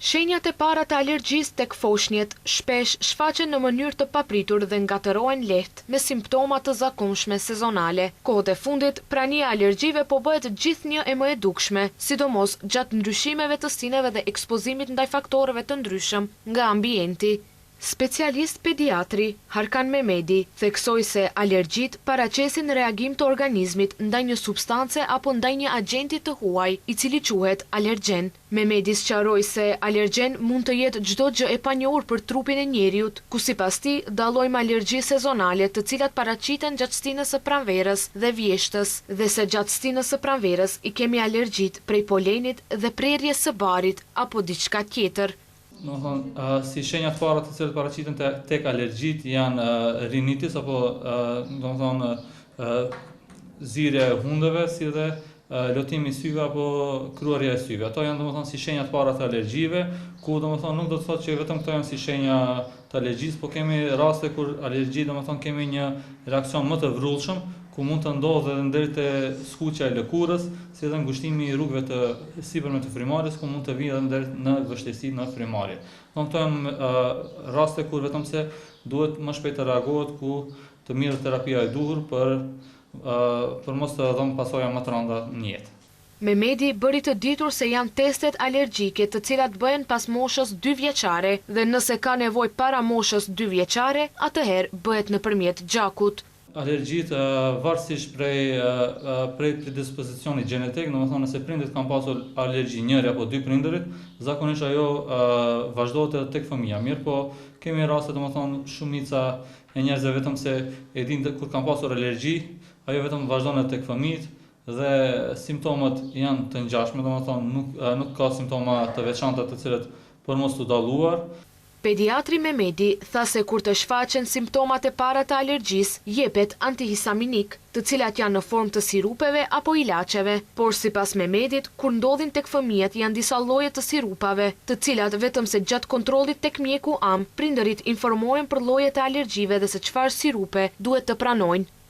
Shenjat e para të alergjisë tek foshnjët shpesh shfaqen në mënyrë të papritur dhe ngatërohen lehtë me simptoma të zakonshme sezonale. Kohët e fundit, prania e alergjive po bëhet gjithnjë e më e dukshme, sidomos gjatë ndryshimeve të sineve dhe ekspozimit ndaj faktorëve të ndryshëm nga ambienti. Specialist pediatri Harkan Mehmedi theksoi se alergjit paraqesin reagim të organizmit ndaj një substance apo ndaj një agenti të huaj, i cili quhet alergjen. Mehmedi sqaroi se alergjen mund të jetë çdo gjë e panjohur për trupin e njeriut, ku sipas tij dallojmë alergji sezonale, të cilat paraqiten gjatë stinës së pranverës dhe vjeshtës, dhe se gjatë stinës së pranverës i kemi alergjit prej polenit dhe prerjes së barit apo diçka tjetër. Si shenjat para të cilët paraqiten tek alergjit janë rinitis apo zirja e hundëve, si dhe lotimi i syve apo kruarja e syve. Ato janë si shenjat para të alergjive, ku nuk do të thotë që vetëm këto janë si shenja të alergjisë, po kemi raste kur alergji kemi një reakcion më të vrullshëm, ku mund të ndodhë edhe deri te skuqja e lëkurës, si edhe ngushtimi i rrugëve të sipërme të frymarrjes, ku mund të vijë edhe deri në vështirësi në frymarrje. Këto janë raste kur vetëm se duhet më shpejt të reagohet, ku të mirë terapia e duhur për mos të dhënë pasoja më të rënda në jetë. Mehmedi bëri të ditur se janë testet alergjike të cilat bëhen pas moshës 2 vjeçare dhe nëse ka nevojë para moshës 2 vjeçare, atëherë bëhet nëpërmjet gjakut. Alergjit varësisht prej predispozicionit gjenetik, domethënë nëse prindrit kanë pasur alergji njëri apo 2 prindërit, zakonisht ajo vazhdohet edhe tek fëmia. Mirë, po kemi raste domethënë shumica e njerëzve vetëm se e dinë kur kanë pasur alergji, ajo vetëm vazhdon edhe tek fëmijët dhe simptomat janë të ngjashme, domethënë nuk ka simptoma të veçanta të cilët për mos të dalluar. Pediatri Mehmedi tha se kur të shfaqen simptomat e para të alergjisë, jepet antihisaminik, të cilat janë në formë të sirupeve apo ilaçeve, por sipas Mehmedit, kur ndodhin tek fëmijët janë disa lloje të sirupave, të cilat vetëm se gjatë kontrollit tek mjeku am, prindërit informohen për llojet e alergjive dhe se çfarë sirupe duhet të pranojnë.